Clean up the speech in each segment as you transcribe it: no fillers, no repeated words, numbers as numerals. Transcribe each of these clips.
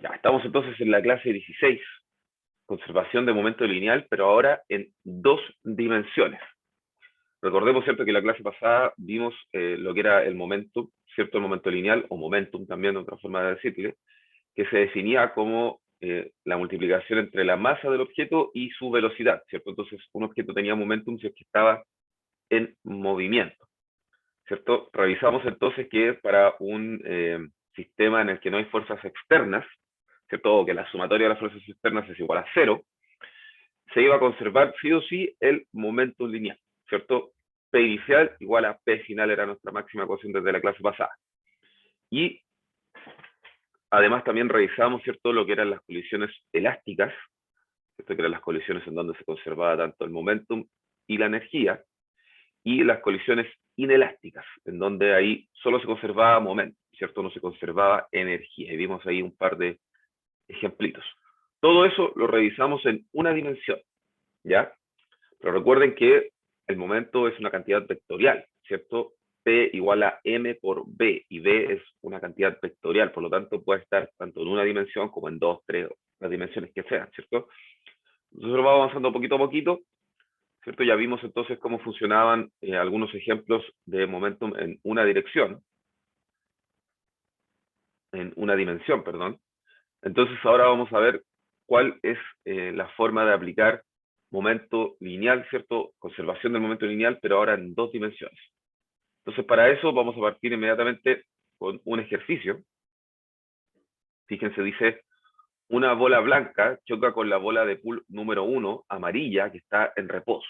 Ya, estamos entonces en la clase 16, conservación de momento lineal, pero ahora en dos dimensiones. Recordemos, ¿cierto?, que en la clase pasada vimos lo que era el momentum, ¿cierto?, el momento lineal, o momentum también, otra forma de decirle, que se definía como la multiplicación entre la masa del objeto y su velocidad, ¿cierto? Entonces, un objeto tenía momentum si es que estaba en movimiento, ¿cierto? Revisamos entonces que para un sistema en el que no hay fuerzas externas, ¿cierto?, o que la sumatoria de las fuerzas externas es igual a cero, se iba a conservar sí o sí el momento lineal, ¿cierto? P inicial igual a P final era nuestra máxima ecuación desde la clase pasada. Y además también revisamos, ¿cierto?, lo que eran las colisiones elásticas, ¿cierto?, que eran las colisiones en donde se conservaba tanto el momentum y la energía, y las colisiones inelásticas, en donde ahí solo se conservaba momento, ¿cierto? No se conservaba energía. Y vimos ahí un par de ejemplitos. Todo eso lo revisamos en una dimensión, ¿ya? Pero recuerden que el momento es una cantidad vectorial, ¿cierto? P igual a m por b, y b es una cantidad vectorial, por lo tanto puede estar tanto en una dimensión como en dos, tres, las dimensiones que sean, ¿cierto? Nosotros vamos avanzando poquito a poquito, ¿cierto? Ya vimos entonces cómo funcionaban algunos ejemplos de momentum en una dirección, en una dimensión, perdón. Entonces ahora vamos a ver cuál es la forma de aplicar momento lineal, ¿cierto? Conservación del momento lineal, pero ahora en dos dimensiones. Entonces para eso vamos a partir inmediatamente con un ejercicio. Fíjense, dice, una bola blanca choca con la bola de pool número 1, amarilla, que está en reposo.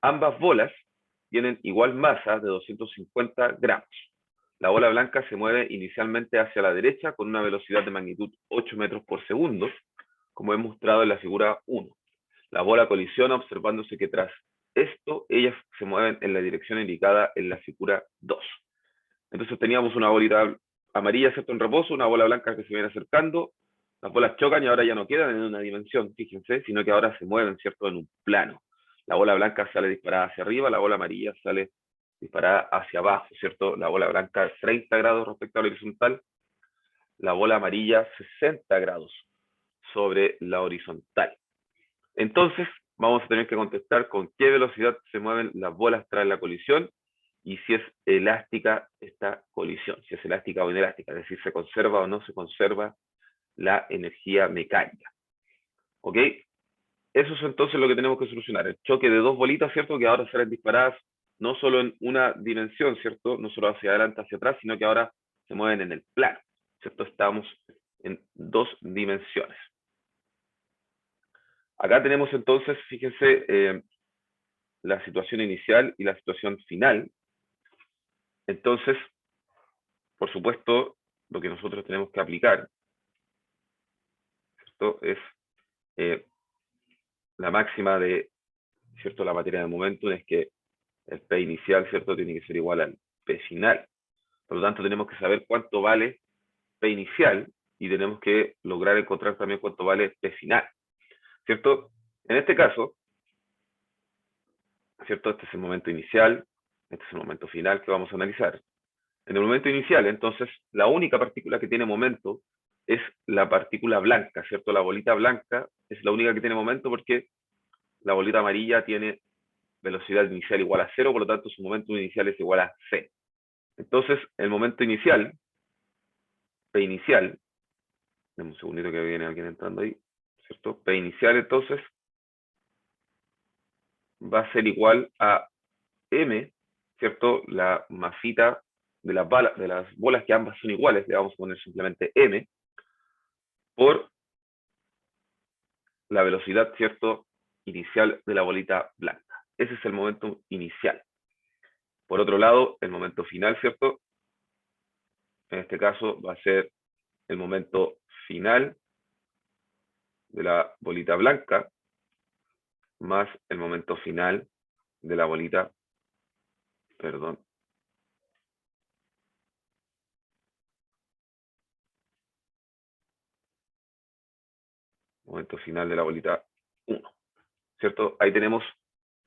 Ambas bolas tienen igual masa de 250 gramos. La bola blanca se mueve inicialmente hacia la derecha con una velocidad de magnitud 8 metros por segundo, como he mostrado en la figura 1. La bola colisiona observándose que tras esto ellas se mueven en la dirección indicada en la figura 2. Entonces teníamos una bolita amarilla, ¿cierto?, en reposo, una bola blanca que se viene acercando, las bolas chocan y ahora ya no quedan en una dimensión, fíjense, sino que ahora se mueven, ¿cierto?, en un plano. La bola blanca sale disparada hacia arriba, la bola amarilla sale disparada hacia abajo, ¿cierto? La bola blanca 30 grados respecto a la horizontal, la bola amarilla 60 grados sobre la horizontal. Entonces, vamos a tener que contestar con qué velocidad se mueven las bolas tras la colisión y si es elástica esta colisión, si es elástica o inelástica, es decir, se conserva o no se conserva la energía mecánica. ¿Ok? Eso es entonces lo que tenemos que solucionar. El choque de dos bolitas, ¿cierto?, que ahora serán disparadas no solo en una dimensión, ¿cierto?, no solo hacia adelante, hacia atrás, sino que ahora se mueven en el plano, ¿cierto? Estamos en dos dimensiones. Acá tenemos entonces, fíjense, la situación inicial y la situación final. Entonces, por supuesto, lo que nosotros tenemos que aplicar, ¿cierto?, es la máxima de, ¿cierto?, la materia de momentum, es que el P inicial, ¿cierto?, tiene que ser igual al P final. Por lo tanto, tenemos que saber cuánto vale P inicial y tenemos que lograr encontrar también cuánto vale P final, ¿cierto? En este caso, ¿cierto?, este es el momento inicial, este es el momento final que vamos a analizar. En el momento inicial, entonces, la única partícula que tiene momento es la partícula blanca, ¿cierto? La bolita blanca es la única que tiene momento porque la bolita amarilla tiene velocidad inicial igual a 0, por lo tanto su momento inicial es igual a c. Entonces, el momento inicial, P inicial, dame un segundito que viene alguien entrando ahí, ¿cierto? P inicial, entonces, va a ser igual a m, ¿cierto? La masita de las bolas que ambas son iguales, le vamos a poner simplemente m, por la velocidad, ¿cierto?, inicial de la bolita blanca. Ese es el momento inicial. Por otro lado, el momento final, ¿cierto? En este caso va a ser el momento final de la bolita blanca más el momento final de la bolita, perdón, momento final de la bolita 1, ¿cierto? Ahí tenemos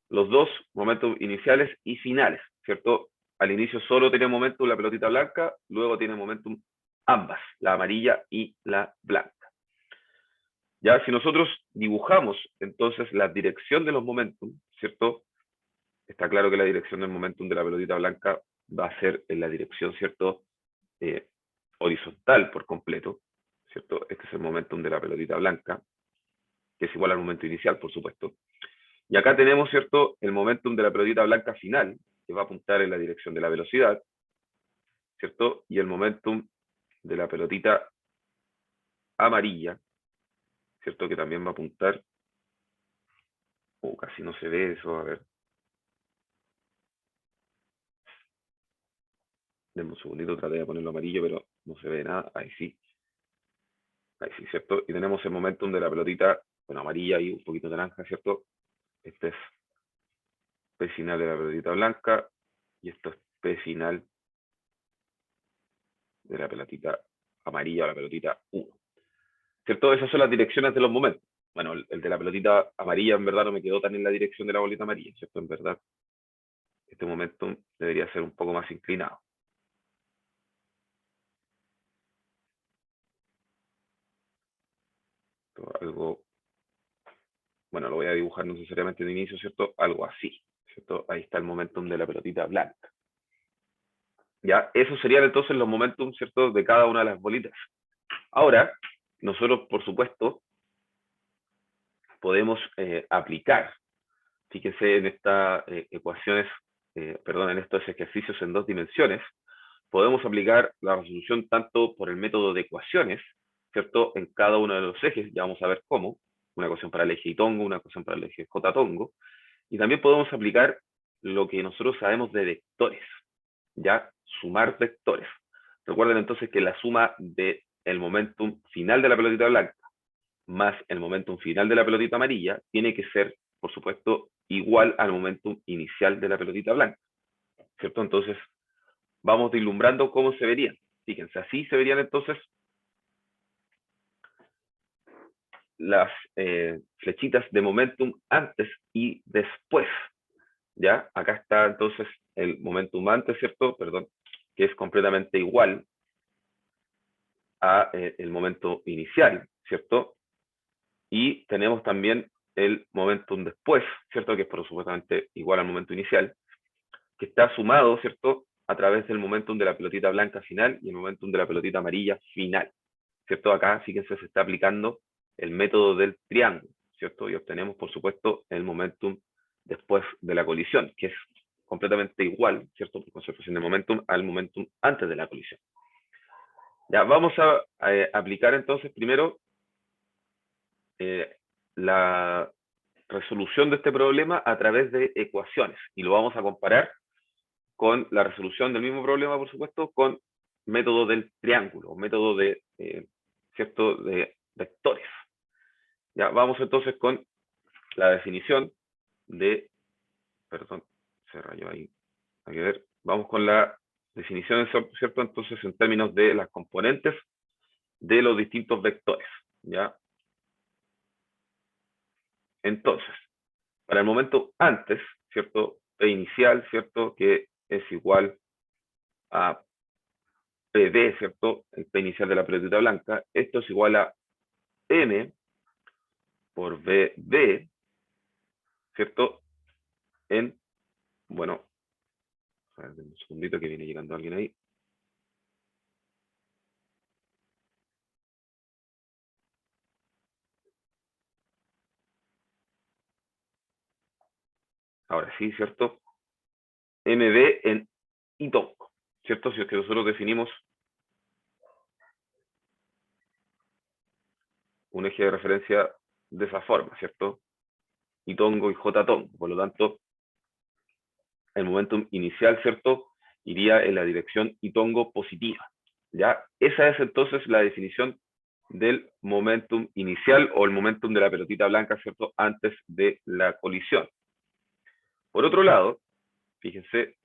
los dos momentos iniciales y finales, ¿cierto? Al inicio solo tiene momentum la pelotita blanca, luego tiene momentum ambas, la amarilla y la blanca. Ya, si nosotros dibujamos entonces la dirección de los momentum, ¿cierto? Está claro que la dirección del momentum de la pelotita blanca va a ser en la dirección, ¿cierto? Eh, horizontal por completo, ¿cierto? Este es el momentum de la pelotita blanca, que es igual al momento inicial, por supuesto. Y acá tenemos, ¿cierto? El momentum de la pelotita blanca final, que va a apuntar en la dirección de la velocidad, ¿cierto? Y el momentum de la pelotita amarilla, ¿cierto? Que también va a apuntar, casi no se ve eso, a ver, denme un segundito, traté de ponerlo amarillo, pero no se ve nada, ahí sí, ¿cierto? Y tenemos el momentum de la pelotita, bueno, amarilla y un poquito naranja, ¿cierto? Este es P final de la pelotita blanca, y esto es P final de la pelotita amarilla o la pelotita 1. ¿Cierto? Esas son las direcciones de los momentos. Bueno, el de la pelotita amarilla en verdad no me quedó tan en la dirección de la bolita amarilla, ¿cierto? En verdad, este momentum debería ser un poco más inclinado. Algo, bueno, lo voy a dibujar no necesariamente de inicio, ¿cierto? Algo así, ¿cierto? Ahí está el momentum de la pelotita blanca. Ya, esos serían entonces los momentum, ¿cierto? De cada una de las bolitas. Ahora, nosotros, por supuesto, podemos aplicar, fíjense en estas ecuaciones, perdón, en estos ejercicios en dos dimensiones, podemos aplicar la resolución tanto por el método de ecuaciones, ¿cierto? En cada uno de los ejes, ya vamos a ver cómo, una ecuación para el eje Y tongo, una ecuación para el eje J tongo, y también podemos aplicar lo que nosotros sabemos de vectores, ya sumar vectores. Recuerden entonces que la suma del momentum final de la pelotita blanca más el momentum final de la pelotita amarilla tiene que ser, por supuesto, igual al momentum inicial de la pelotita blanca, ¿cierto? Entonces, vamos vislumbrando cómo se verían. Fíjense, así se verían entonces las flechitas de momentum antes y después, ¿ya? Acá está entonces el momentum antes, ¿cierto? Perdón, que es completamente igual a el momento inicial, ¿cierto? Y tenemos también el momentum después, ¿cierto? Que es por supuestamente igual al momento inicial, que está sumado, ¿cierto? A través del momentum de la pelotita blanca final y el momentum de la pelotita amarilla final, ¿cierto? Acá, fíjense, se está aplicando el método del triángulo, ¿cierto? Y obtenemos, por supuesto, el momentum después de la colisión, que es completamente igual, ¿cierto? Por conservación de momentum al momentum antes de la colisión. Ya, vamos a aplicar entonces primero la resolución de este problema a través de ecuaciones y lo vamos a comparar con la resolución del mismo problema, por supuesto, con método del triángulo, método de, ¿cierto? De vectores. Ya, vamos entonces con la definición de, perdón, se rayó ahí, hay que ver, vamos con la definición, ¿cierto? Entonces, en términos de las componentes de los distintos vectores, ¿ya? Entonces, para el momento antes, ¿cierto? P inicial, ¿cierto? Que es igual a PD, ¿cierto? El P inicial de la pelotita blanca. Esto es igual a M por VB, ¿cierto? En, bueno, a ver, un segundito que viene llegando alguien ahí. Ahora sí, ¿cierto? MB en Itongo, ¿cierto? Si es que nosotros definimos un eje de referencia de esa forma, ¿cierto? Itongo y J tongo. Por lo tanto, el momentum inicial, ¿cierto? Iría en la dirección Itongo positiva. ¿Ya? Esa es entonces la definición del momentum inicial o el momentum de la pelotita blanca, ¿cierto? Antes de la colisión. Por otro lado, fíjense,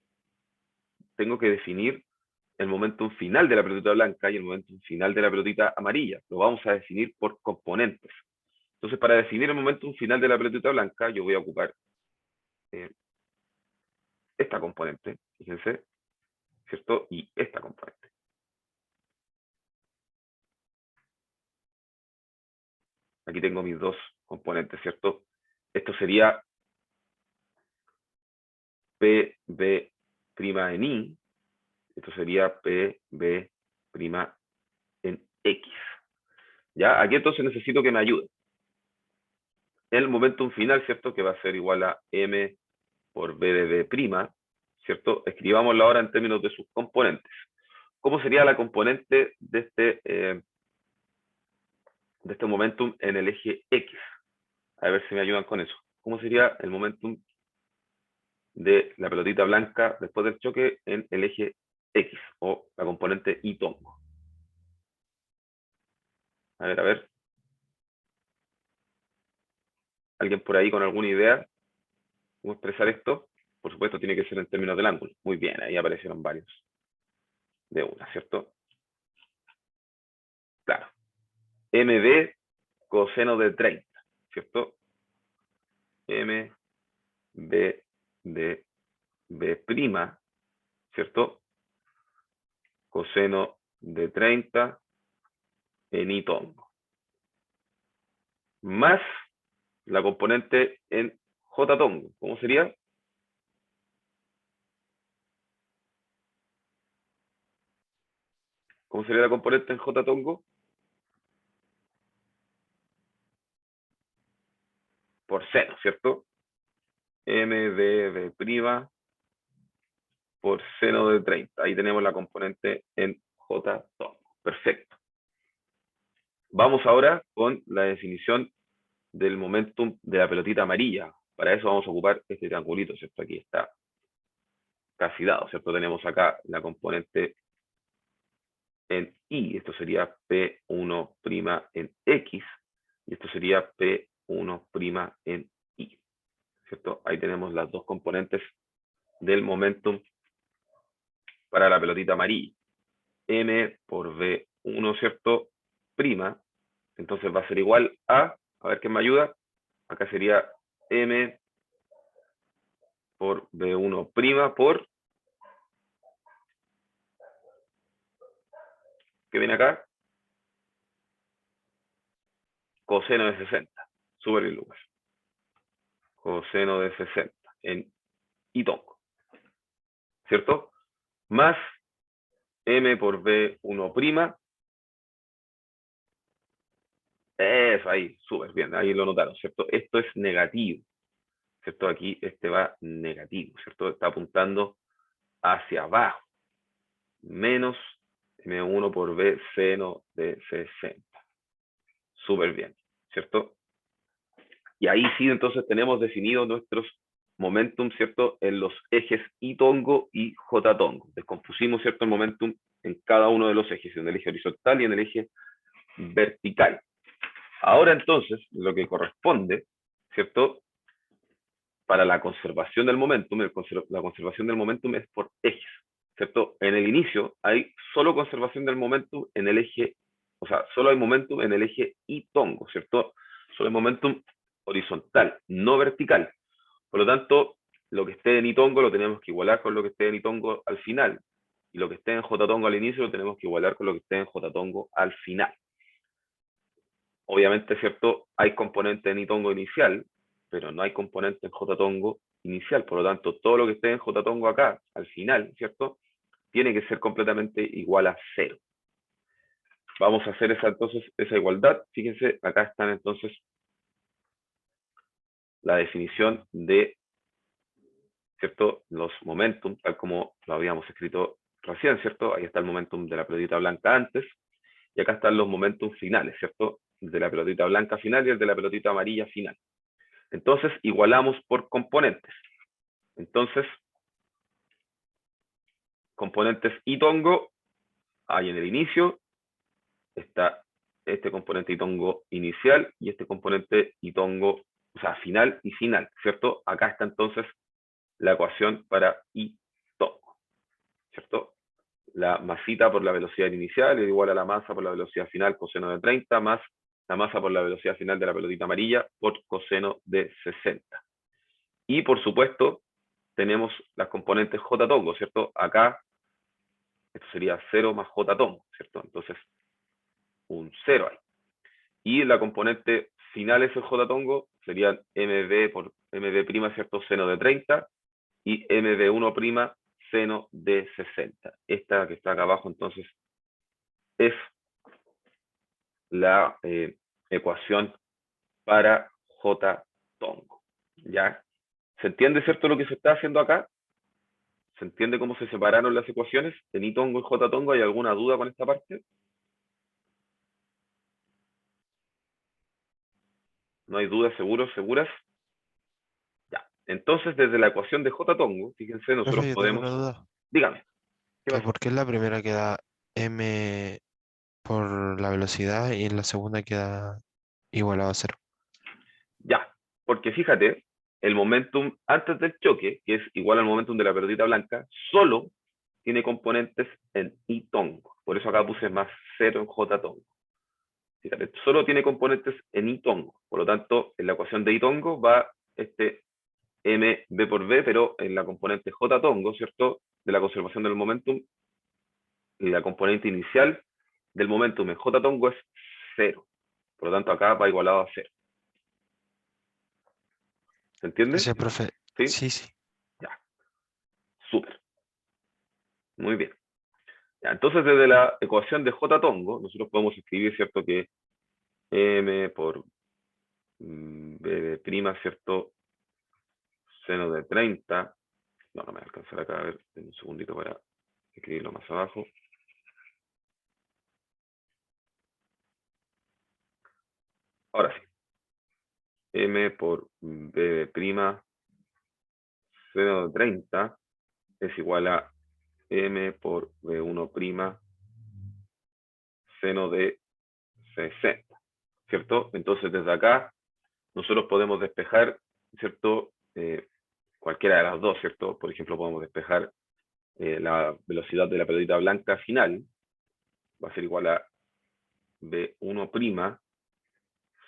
tengo que definir el momentum final de la pelotita blanca y el momentum final de la pelotita amarilla. Lo vamos a definir por componentes. Entonces, para definir el momentum final de la pelotita blanca, yo voy a ocupar esta componente, fíjense, ¿cierto? Y esta componente. Aquí tengo mis dos componentes, ¿cierto? Esto sería PB' en I, esto sería PB' en X. ¿Ya? Aquí entonces necesito que me ayude. El momentum final, ¿cierto? Que va a ser igual a M por B de B', ¿cierto? Escribámoslo ahora en términos de sus componentes. ¿Cómo sería la componente de este momentum en el eje X? A ver si me ayudan con eso. ¿Cómo sería el momentum de la pelotita blanca después del choque en el eje X o la componente Y tongo? A ver. ¿Alguien por ahí con alguna idea cómo expresar esto? Por supuesto, tiene que ser en términos del ángulo. Muy bien, ahí aparecieron varios de una, ¿cierto? Claro. MB coseno de 30, ¿cierto? MB de B', ¿cierto? Coseno de 30 en I tongo. Más la componente en J tongo. ¿Cómo sería? ¿Cómo sería la componente en J tongo? Por seno, ¿cierto? M de B' por seno de 30. Ahí tenemos la componente en J tongo. Perfecto. Vamos ahora con la definición del momentum de la pelotita amarilla. Para eso vamos a ocupar este triangulito, ¿cierto? Aquí está casi dado, ¿cierto? Tenemos acá la componente en Y, esto sería P1' en X, y esto sería P1' en Y, ¿cierto? Ahí tenemos las dos componentes del momentum para la pelotita amarilla. M por V1, ¿cierto? Prima, entonces va a ser igual a ver quién me ayuda, acá sería M por V1' por, ¿qué viene acá? Coseno de 60. Súper bien, Lucas. Coseno de 60 en Y tongo, ¿cierto? Más M por B1'. Eso ahí, súper bien, ahí lo notaron, ¿cierto? Esto es negativo, ¿cierto? Aquí este va negativo, ¿cierto? Está apuntando hacia abajo. Menos M1 por B seno de 60. Súper bien, ¿cierto? Y ahí sí, entonces tenemos definidos nuestros momentum, ¿cierto? En los ejes Y tongo y J tongo. Descompusimos, ¿cierto? El momentum en cada uno de los ejes, en el eje horizontal y en el eje vertical. Ahora entonces, lo que corresponde, ¿cierto? Para la conservación del momentum, la conservación del momentum es por ejes, ¿cierto? En el inicio hay solo conservación del momentum en el eje, o sea, solo hay momentum en el eje Y tongo, ¿cierto? Solo hay momentum horizontal, no vertical. Por lo tanto, lo que esté en Y tongo lo tenemos que igualar con lo que esté en Y tongo al final. Y lo que esté en J tongo al inicio lo tenemos que igualar con lo que esté en J tongo al final. Obviamente, ¿cierto? Hay componente en Y tongo inicial, pero no hay componente en J tongo inicial. Por lo tanto, todo lo que esté en J tongo acá, al final, ¿cierto? Tiene que ser completamente igual a 0. Vamos a hacer entonces esa igualdad. Fíjense, acá están entonces la definición de, ¿cierto? Los momentum, tal como lo habíamos escrito recién, ¿cierto? Ahí está el momentum de la pelotita blanca antes, y acá están los momentum finales, ¿cierto? El de la pelotita blanca final y el de la pelotita amarilla final. Entonces, igualamos por componentes. Entonces, componentes Y tongo, hay en el inicio, está este componente Y tongo inicial y este componente Y tongo, o sea, final y final, ¿cierto? Acá está entonces la ecuación para Y tongo, ¿cierto? La masita por la velocidad inicial es igual a la masa por la velocidad final, coseno de 30, más la masa por la velocidad final de la pelotita amarilla por coseno de 60. Y por supuesto, tenemos las componentes J tongo, ¿cierto? Acá, esto sería 0 más J tongo, ¿cierto? Entonces, un 0 ahí. Y la componente finales en J tongo serían MB por MB', ¿cierto? Seno de 30 y MB1', seno de 60. Esta que está acá abajo, entonces, es la ecuación para J tongo. ¿Ya? ¿Se entiende, cierto, lo que se está haciendo acá? ¿Se entiende cómo se separaron las ecuaciones en I tongo y J tongo? ¿Hay alguna duda con esta parte? ¿No hay dudas, seguros, seguras? Ya. Entonces, desde la ecuación de J tongo, fíjense, nosotros Profe, yo tengo podemos... una duda. Dígame, ¿qué ¿Que pasó? por qué en la primera queda m por la velocidad y en la segunda queda igualado a cero? Ya, porque fíjate, el momentum antes del choque, que es igual al momentum de la pelotita blanca, solo tiene componentes en I tongo. Por eso acá puse más 0 en J tongo. Fíjate, solo tiene componentes en I tongo. Por lo tanto, en la ecuación de I tongo va este mb por b, pero en la componente J tongo, ¿cierto? De la conservación del momentum, y la componente inicial del momentum en J tongo es 0. Por lo tanto, acá va igualado a 0. ¿Se entiende? Gracias, profe. ¿Sí? Sí, sí. Ya, súper. Muy bien. Ya, entonces, desde la ecuación de J tongo, nosotros podemos escribir, ¿cierto? Que m por b', ¿cierto? Seno de 30. No, no me va a alcanzar acá, a ver, un segundito para escribirlo más abajo. Ahora sí. M por b', seno de 30 es igual a m por b1', seno de 60, ¿cierto? Entonces, desde acá, nosotros podemos despejar, ¿cierto? Cualquiera de las dos, ¿cierto? Por ejemplo, podemos despejar la velocidad de la pelotita blanca final, va a ser igual a b1',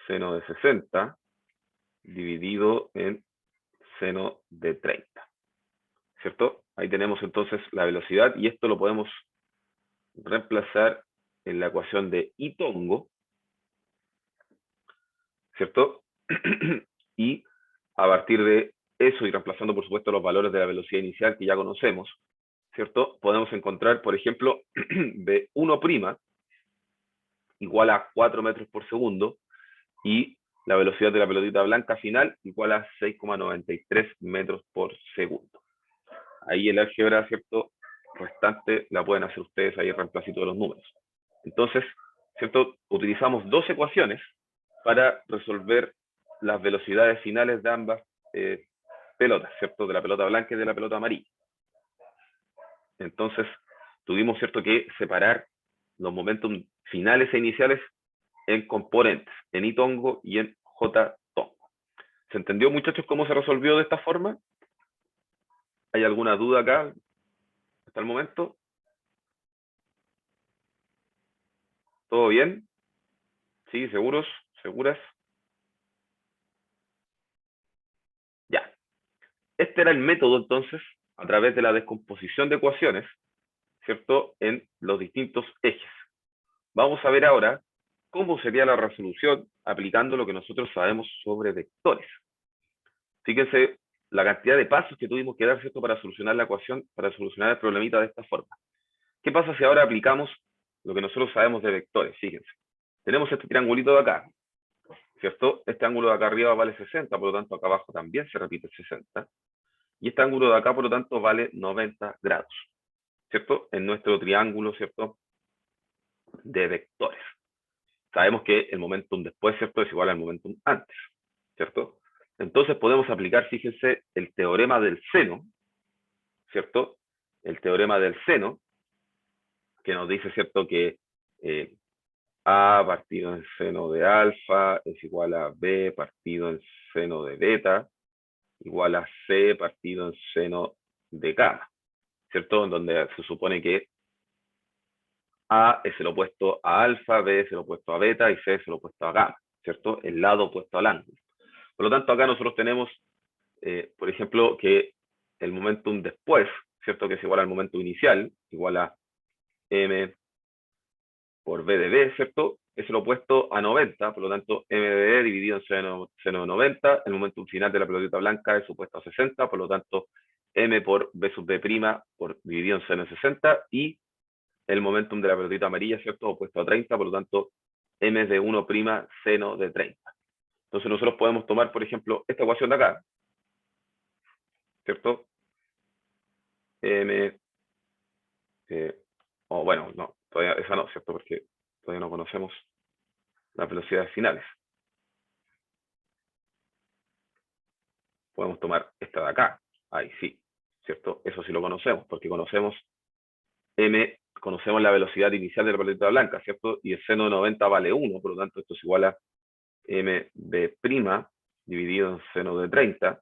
seno de 60, dividido en seno de 30, ¿cierto? Ahí tenemos entonces la velocidad y esto lo podemos reemplazar en la ecuación de I tongo, ¿cierto? Y a partir de eso y reemplazando, por supuesto, los valores de la velocidad inicial que ya conocemos, ¿cierto? Podemos encontrar, por ejemplo, B1' igual a 4 metros por segundo y la velocidad de la pelotita blanca final igual a 6,93 metros por segundo. Ahí el álgebra, ¿cierto? Restante la pueden hacer ustedes ahí reemplacito de los números. Entonces, ¿cierto? Utilizamos dos ecuaciones para resolver las velocidades finales de ambas pelotas, ¿cierto? De la pelota blanca y de la pelota amarilla. Entonces, tuvimos, ¿cierto?, que separar los momentos finales e iniciales en componentes, en I tongo y en J tongo. ¿Se entendió, muchachos, cómo se resolvió de esta forma? ¿Hay alguna duda acá hasta el momento? ¿Todo bien? ¿Sí? ¿Seguros? ¿Seguras? Ya. Este era el método, entonces, a través de la descomposición de ecuaciones, ¿cierto?, en los distintos ejes. Vamos a ver ahora cómo sería la resolución aplicando lo que nosotros sabemos sobre vectores. Fíjense la cantidad de pasos que tuvimos que dar, ¿cierto?, para solucionar la ecuación, para solucionar el problemita de esta forma. ¿Qué pasa si ahora aplicamos lo que nosotros sabemos de vectores? Fíjense. Tenemos este triangulito de acá, ¿cierto? Este ángulo de acá arriba vale 60, por lo tanto acá abajo también se repite 60. Y este ángulo de acá, por lo tanto, vale 90 grados, ¿cierto? En nuestro triángulo, ¿cierto?, de vectores. Sabemos que el momentum después, ¿cierto?, es igual al momentum antes, ¿cierto? Entonces podemos aplicar, fíjense, el teorema del seno, ¿cierto? El teorema del seno, que nos dice, ¿cierto?, que A partido en seno de alfa es igual a B partido en seno de beta, igual a C partido en seno de gamma, ¿cierto? En donde se supone que A es el opuesto a alfa, B es el opuesto a beta y C es el opuesto a gamma, ¿cierto? El lado opuesto al ángulo. Por lo tanto, acá nosotros tenemos, por ejemplo, que el momentum después, ¿cierto?, que es igual al momento inicial, igual a m por B de B, ¿cierto? Es el opuesto a 90, por lo tanto, M de B dividido en seno de 90. El momentum final de la pelotita blanca es opuesto a 60, por lo tanto, M por B sub B' dividido en seno de 60. Y el momentum de la pelotita amarilla, ¿cierto? Opuesto a 30, por lo tanto, M es de 1' seno de 30. Entonces nosotros podemos tomar, por ejemplo, esta ecuación de acá, ¿cierto? M, o bueno, no, todavía esa no, ¿cierto? Porque todavía no conocemos las velocidades finales. Podemos tomar esta de acá, ahí sí, ¿cierto? Eso sí lo conocemos, porque conocemos M, conocemos la velocidad inicial de la pelotita blanca, ¿cierto? Y el seno de 90 vale 1, por lo tanto esto es igual a MB' dividido en seno de 30.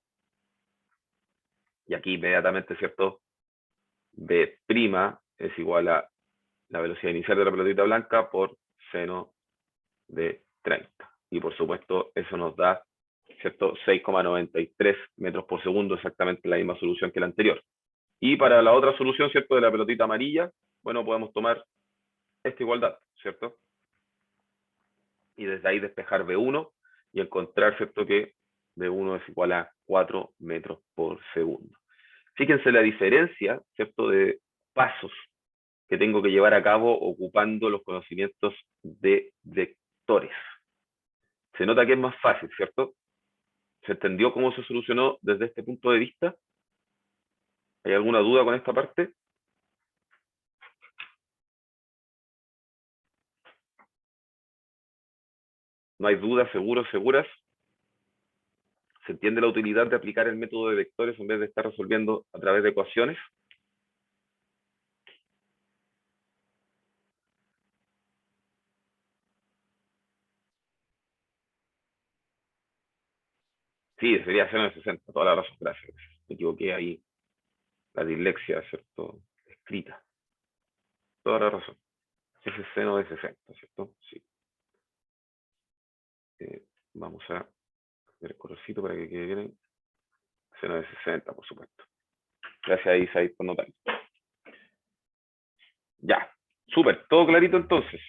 Y aquí inmediatamente, ¿cierto? B' es igual a la velocidad inicial de la pelotita blanca por seno de 30. Y por supuesto, eso nos da, ¿cierto? 6,93 metros por segundo, exactamente la misma solución que la anterior. Y para la otra solución, ¿cierto? De la pelotita amarilla, bueno, podemos tomar esta igualdad, ¿cierto? Y desde ahí despejar B1 y encontrar, ¿cierto? Que B1 es igual a 4 metros por segundo. Fíjense la diferencia, ¿cierto? De pasos que tengo que llevar a cabo ocupando los conocimientos de vectores. Se nota que es más fácil, ¿cierto? ¿Se entendió cómo se solucionó desde este punto de vista? ¿Hay alguna duda con esta parte? ¿No hay dudas, seguros, seguras? ¿Se entiende la utilidad de aplicar el método de vectores en vez de estar resolviendo a través de ecuaciones? Sí, sería seno de 60, toda la razón, gracias. Me equivoqué ahí, la dislexia, ¿cierto? Escrita. Toda la razón. Ese es seno de 60, ¿cierto? Sí. Vamos a ver el colorcito para que quede bien. Seno de 60, por supuesto. Gracias a Isaí por notar. Ya, súper, todo clarito entonces.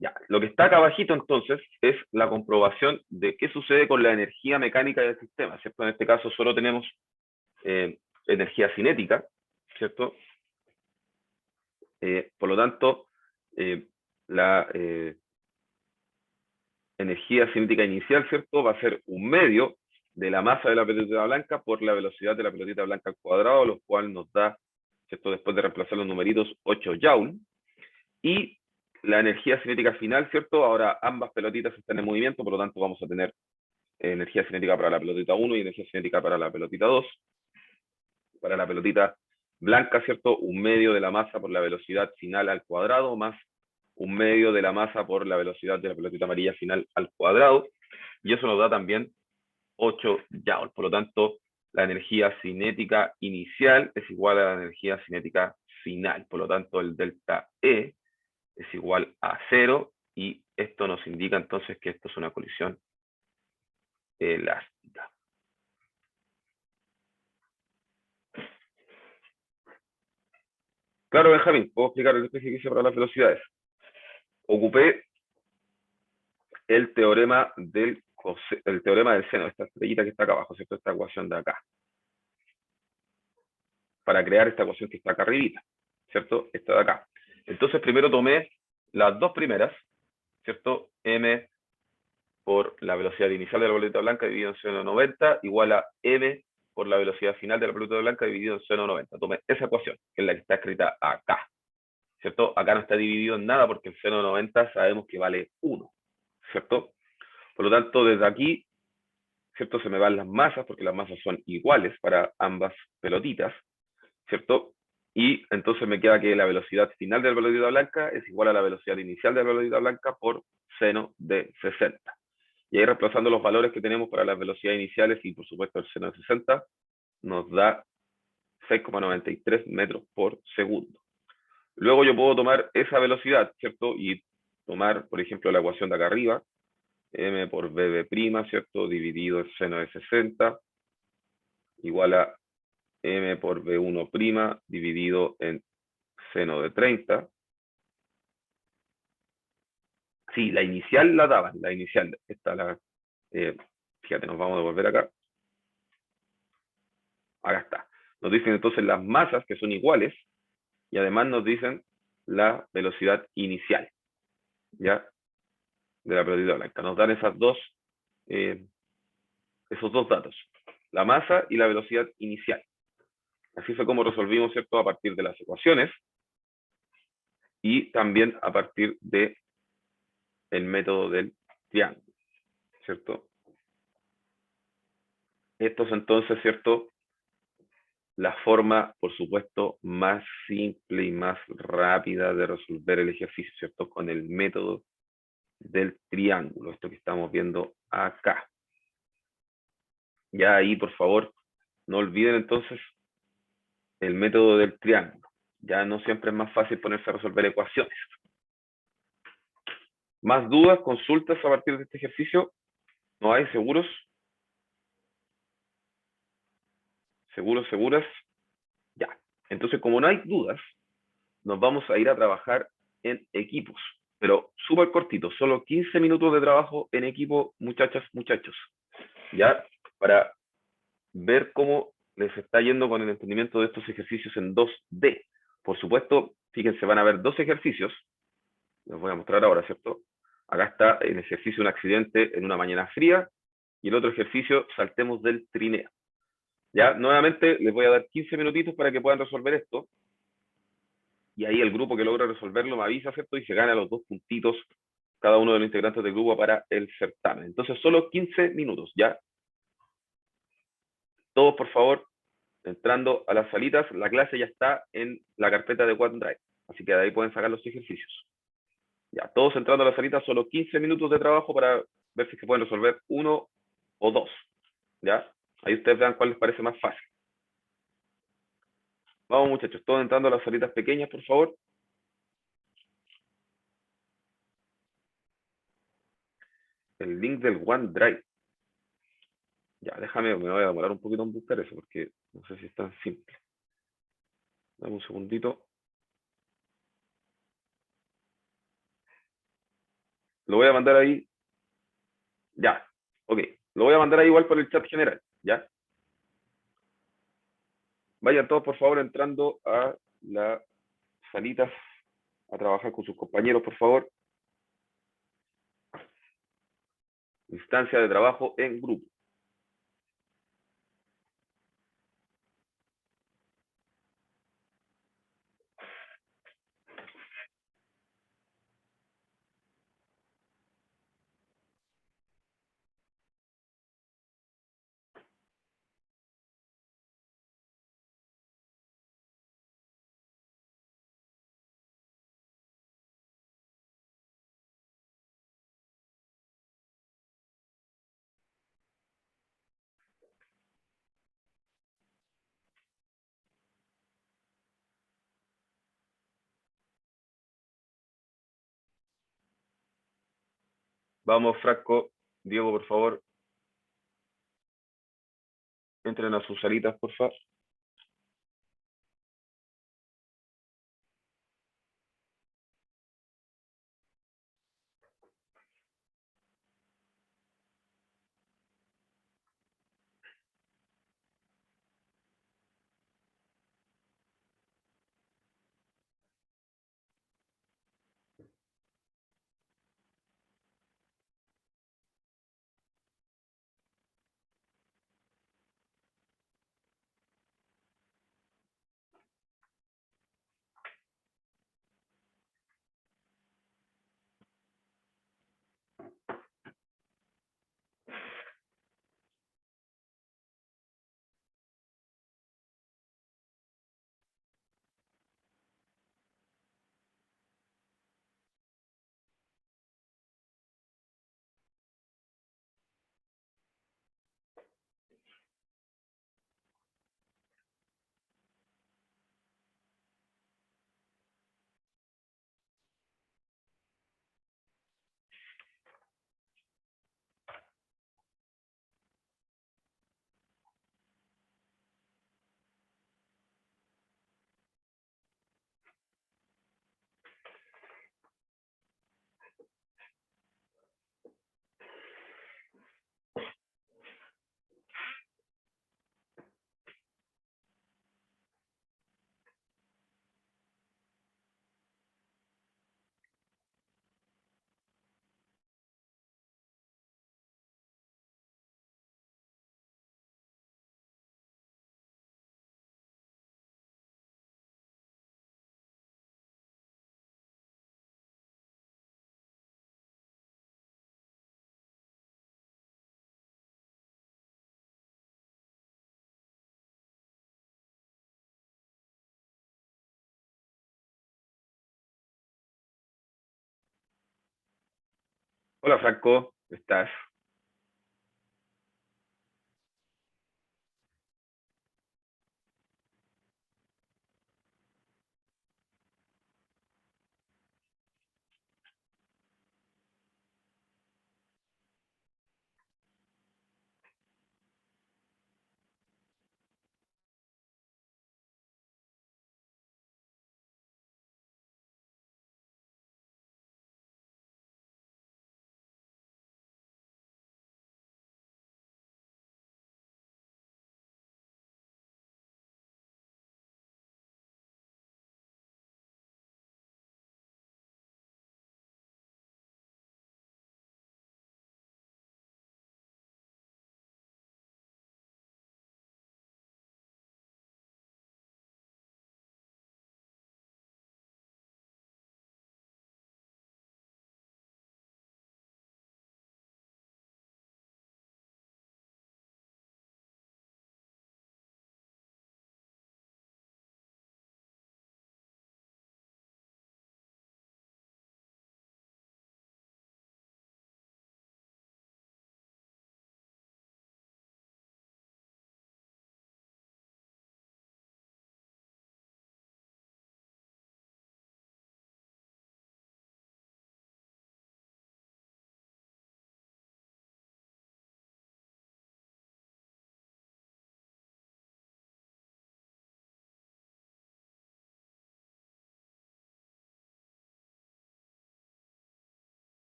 Ya, lo que está acá abajito entonces es la comprobación de qué sucede con la energía mecánica del sistema, ¿cierto? En este caso solo tenemos energía cinética, ¿cierto? Por lo tanto, la energía cinética inicial, ¿cierto? Va a ser un medio de la masa de la pelotita blanca por la velocidad de la pelotita blanca al cuadrado, lo cual nos da, ¿cierto? Después de reemplazar los numeritos, 8 Joule. Y la energía cinética final, ¿cierto? Ahora ambas pelotitas están en movimiento, por lo tanto vamos a tener energía cinética para la pelotita 1 y energía cinética para la pelotita 2. Para la pelotita blanca, ¿cierto? Un medio de la masa por la velocidad final al cuadrado, más un medio de la masa por la velocidad de la pelotita amarilla final al cuadrado. Y eso nos da también 8 joules. Por lo tanto, la energía cinética inicial es igual a la energía cinética final. Por lo tanto, el delta E es igual a 0 y esto nos indica entonces que esto es una colisión elástica. Claro, Benjamín, puedo explicar el ejercicio para las velocidades. Ocupé el teorema del seno, esta estrellita que está acá abajo, ¿cierto? Esta ecuación de acá. Para crear esta ecuación que está acá arribita, ¿cierto? Esta de acá. Entonces primero tomé las dos primeras, ¿cierto? M por la velocidad inicial de la pelotita blanca dividido en seno de 90 igual a M por la velocidad final de la pelotita blanca dividido en seno de 90. Tomé esa ecuación, que es la que está escrita acá, ¿cierto? Acá no está dividido en nada porque el seno de 90 sabemos que vale 1, ¿cierto? Por lo tanto, desde aquí, ¿cierto? Se me van las masas porque las masas son iguales para ambas pelotitas, ¿cierto? Y entonces me queda que la velocidad final de la pelotita blanca es igual a la velocidad inicial de la pelotita blanca por seno de 60. Y ahí reemplazando los valores que tenemos para las velocidades iniciales y por supuesto el seno de 60, nos da 6,93 metros por segundo. Luego yo puedo tomar esa velocidad, ¿cierto? Y tomar, por ejemplo, la ecuación de acá arriba, m por bb', ¿cierto? Dividido el seno de 60, igual a m por b1' dividido en seno de 30. Sí, la inicial la daban, la inicial. Esta la, eh, fíjate, nos vamos a devolver acá. Acá está. Nos dicen entonces las masas que son iguales y además nos dicen la velocidad inicial, ¿ya? De la pelotita blanca. Nos dan eh, esos dos datos, la masa y la velocidad inicial. Así fue como resolvimos, ¿cierto? A partir de las ecuaciones y también a partir del método del triángulo, ¿cierto? Esto es entonces, ¿cierto? La forma, por supuesto, más simple y más rápida de resolver el ejercicio, ¿cierto? Con el método del triángulo, esto que estamos viendo acá. Ya ahí, por favor, no olviden entonces el método del triángulo. Ya no siempre es más fácil ponerse a resolver ecuaciones. ¿Más dudas, consultas a partir de este ejercicio? ¿No hay seguros? ¿Seguros, seguras? Ya. Entonces, como no hay dudas, nos vamos a ir a trabajar en equipos. Pero súper cortito, solo 15 minutos de trabajo en equipo, muchachas, muchachos. Ya, para ver cómo les está yendo con el entendimiento de estos ejercicios en 2D. Por supuesto, fíjense, van a ver dos ejercicios. Les voy a mostrar ahora, ¿cierto? Acá está el ejercicio un accidente en una mañana fría y el otro ejercicio, saltemos del trineo. Ya, nuevamente les voy a dar 15 minutitos para que puedan resolver esto. Y ahí el grupo que logra resolverlo me avisa, ¿cierto? Y se gana los 2 puntitos cada uno de los integrantes del grupo para el certamen. Entonces, solo 15 minutos, ¿ya? Todos, por favor, entrando a las salitas. La clase ya está en la carpeta de OneDrive, así que de ahí pueden sacar los ejercicios. Ya, todos entrando a la salita, solo 15 minutos de trabajo para ver si se pueden resolver uno o dos, ¿ya? Ahí ustedes vean cuál les parece más fácil. Vamos, muchachos, todos entrando a las salitas pequeñas, por favor. El link del OneDrive. Ya, déjame, me voy a demorar un poquito en buscar eso, porque no sé si es tan simple. Dame un segundito. Lo voy a mandar ahí. Ya, ok. Lo voy a mandar ahí igual por el chat general, ¿ya? Vayan todos, por favor, entrando a las salitas a trabajar con sus compañeros, por favor. Instancia de trabajo en grupo. Vamos, Franco, Diego, por favor, entren a sus salitas, por favor. Hola Franco, ¿cómo estás?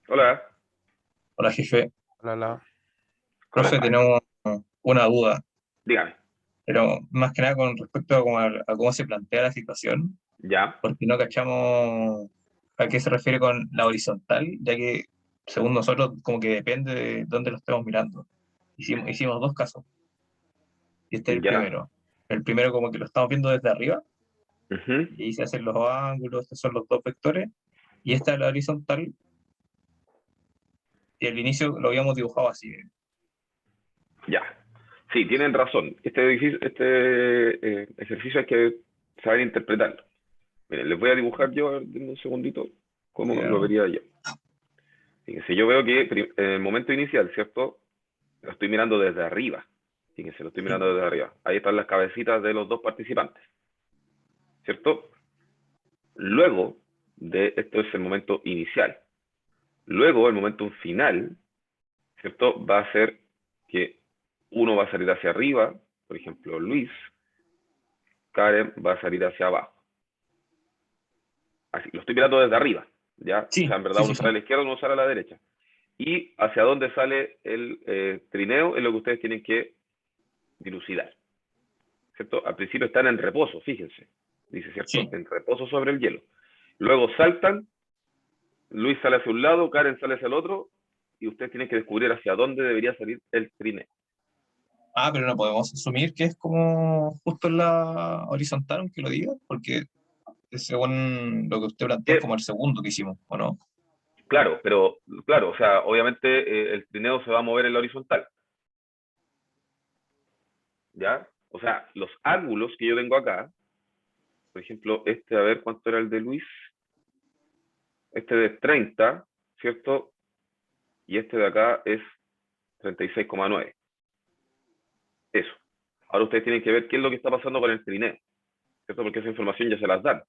Hola, Hola jefe, La, la. ¿cómo profe, estás? tenemos una duda, Dígame. pero más que nada con respecto a cómo se plantea la situación, Ya, porque no cachamos a qué se refiere con la horizontal, ya que según nosotros como que depende de dónde lo estemos mirando. Hicimos dos casos, y este es el ya. primero. El primero como que lo estamos viendo desde arriba, Ujú. y ahí se hacen los ángulos, estos son los dos vectores, y esta es la horizontal, y al inicio lo habíamos dibujado así. Ya. Sí, tienen razón. Este ejercicio hay que saber interpretarlo. Miren, les voy a dibujar yo en un segundito cómo lo ¿Ya? vería yo. Fíjense, yo veo que en el momento inicial, ¿cierto? Lo estoy mirando desde arriba. Fíjense, lo estoy Sí, mirando desde arriba. Ahí están las cabecitas de los dos participantes, ¿cierto? Luego de esto es el momento inicial. Luego, el momento final, ¿cierto? Va a ser que uno va a salir hacia arriba, por ejemplo, Luis, Karen va a salir hacia abajo. así, lo estoy mirando desde arriba, ¿ya? O sea, Sí, en verdad sí, uno sí, sale a sí. la izquierda, uno sale a la derecha. Y hacia dónde sale el trineo es lo que ustedes tienen que dilucidar, ¿cierto? Al principio están en reposo, fíjense, dice, ¿cierto? Sí. En reposo sobre el hielo. Luego saltan, Luis sale hacia un lado, Karen sale hacia el otro, y ustedes tienen que descubrir hacia dónde debería salir el trineo. Ah, pero no podemos asumir que es como justo en la horizontal, aunque lo diga, porque según lo que usted plantea es como el segundo que hicimos, ¿o no? Claro, pero claro, o sea, obviamente el trineo se va a mover en la horizontal, ¿ya? O sea, los ángulos que yo tengo acá, por ejemplo, este, a ver cuánto era el de Luis, este de 30, ¿cierto? Y este de acá es 36,9. Eso. Ahora ustedes tienen que ver qué es lo que está pasando con el trineo, ¿cierto? Porque esa información ya se las dan.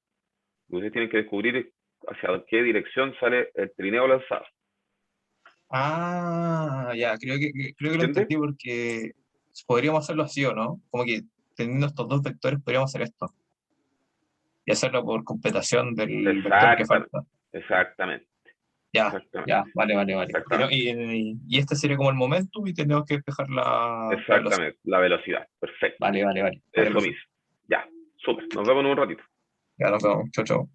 Ustedes tienen que descubrir hacia qué dirección sale el trineo lanzado. Ah, ya, creo que lo ¿Entiendes? entendí porque podríamos hacerlo así, ¿o no? Como que teniendo estos dos vectores podríamos hacer esto y hacerlo por completación del vector que Exactamente. falta. Exactamente. Ya, Exactamente. ya, vale, vale, vale. Exactamente. Y este sería como el momentum y tenemos que despejar la velocidad. Exactamente. La velocidad. Perfecto. Vale, vale, vale. Vale, Eso profe. mismo. Ya. Súper. Nos vemos en un ratito. Ya nos vemos. Chau, chau.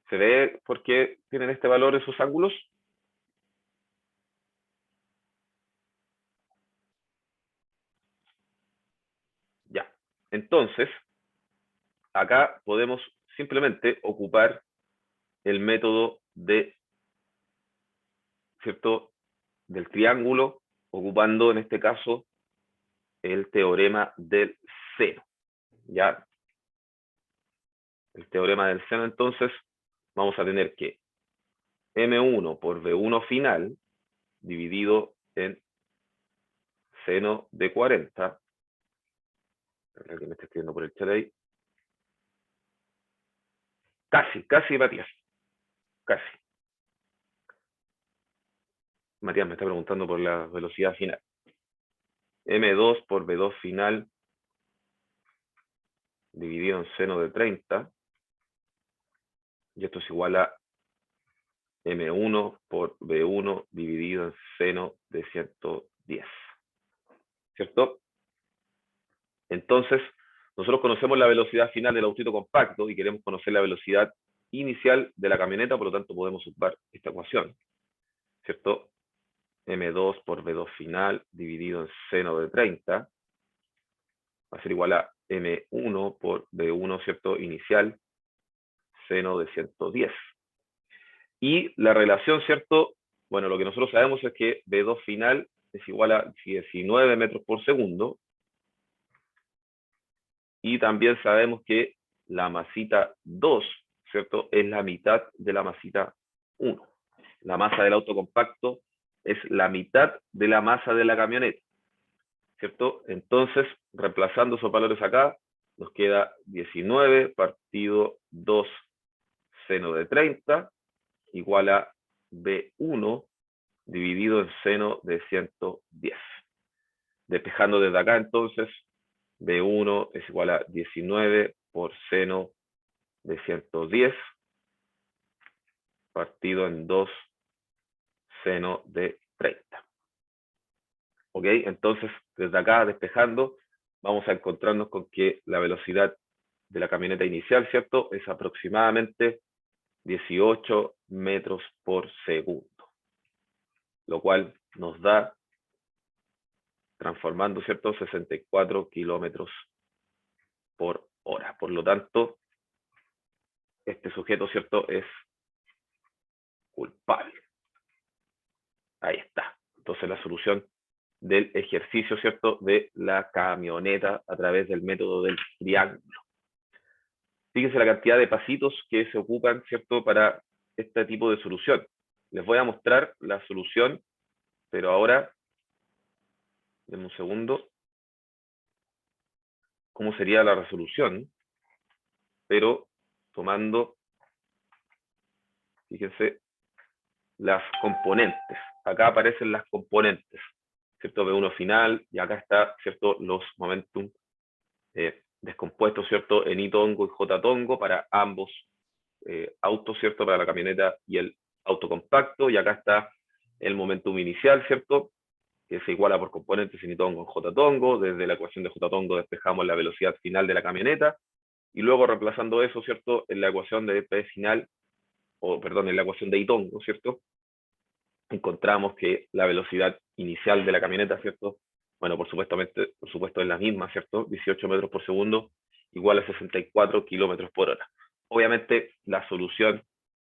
¿Se ve por qué tienen este valor esos ángulos? Ya. Entonces, acá podemos simplemente ocupar el método de, ¿cierto?, del triángulo, ocupando en este caso el teorema del seno. ¿Ya? El teorema del seno, entonces, vamos a tener que M1 por B1 final dividido en seno de 40, que me está escribiendo por el chat ahí. Casi, Matías. Casi. Matías me está preguntando por la velocidad final. M2 por B2 final dividido en seno de 30. Y esto es igual a M1 por B1 dividido en seno de 110. ¿Cierto? Entonces, nosotros conocemos la velocidad final del autito compacto y queremos conocer la velocidad inicial de la camioneta, por lo tanto podemos ocupar esta ecuación, ¿cierto? M2 por B2 final dividido en seno de 30 va a ser igual a M1 por B1, ¿cierto? Inicial, seno de 110. Y la relación, ¿cierto? Bueno, lo que nosotros sabemos es que B2 final es igual a 19 metros por segundo. Y también sabemos que la masita 2, ¿cierto?, es la mitad de la masita 1. La masa del auto compacto es la mitad de la masa de la camioneta, ¿cierto? Entonces, reemplazando esos valores acá, nos queda 19 partido 2 seno de 30 igual a B1 dividido en seno de 110. Despejando desde acá, entonces, B1 es igual a 19 por seno de 110 partido en 2 seno de 30. ¿Ok? Entonces, desde acá, despejando, vamos a encontrarnos con que la velocidad de la camioneta inicial, ¿cierto?, es aproximadamente 18 metros por segundo. Lo cual nos da, transformando, ¿cierto?, 64 kilómetros por hora. Por lo tanto, este sujeto, ¿cierto?, es culpable. Ahí está. Entonces, la solución del ejercicio, ¿cierto?, de la camioneta a través del método del triángulo. Fíjense la cantidad de pasitos que se ocupan, ¿cierto?, para este tipo de solución. Les voy a mostrar la solución, pero ahora, denme un segundo, cómo sería la resolución, pero tomando, fíjense, las componentes. Acá aparecen las componentes, ¿cierto? B1 final, y acá está, ¿cierto?, los momentum descompuestos, ¿cierto?, en I-tongo y J-tongo para ambos autos, ¿cierto?, para la camioneta y el auto compacto, y acá está el momentum inicial, ¿cierto?, que se iguala por componentes en I-tongo en J-tongo. Desde la ecuación de J-tongo despejamos la velocidad final de la camioneta, y luego reemplazando eso, ¿cierto?, en la ecuación de P final, o perdón, en la ecuación de I-tongo, ¿cierto?, encontramos que la velocidad inicial de la camioneta, ¿cierto?, bueno, por supuesto es la misma, ¿cierto?, 18 metros por segundo, igual a 64 kilómetros por hora. Obviamente, la solución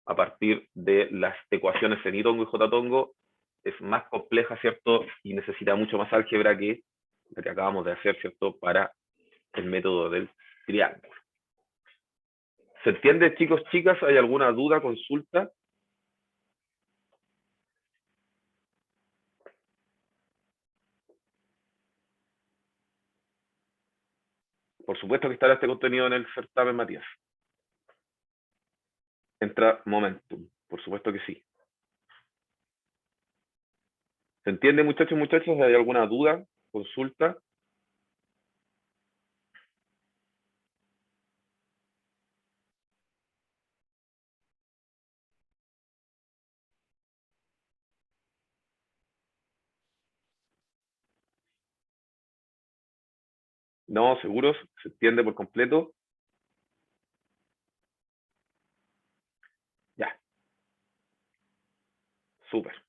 a partir de las ecuaciones en I-tongo y J-tongo es más compleja, ¿cierto?, y necesita mucho más álgebra que la que acabamos de hacer, ¿cierto?, para el método del triángulo. ¿Se entiende, chicos, chicas? ¿Hay alguna duda, consulta? Por supuesto que estará este contenido en el certamen, Matías. Entra Momentum, por supuesto que sí. ¿Se entiende, muchachos, muchachos? ¿Hay alguna duda, consulta? No, seguros, se entiende por completo. súper.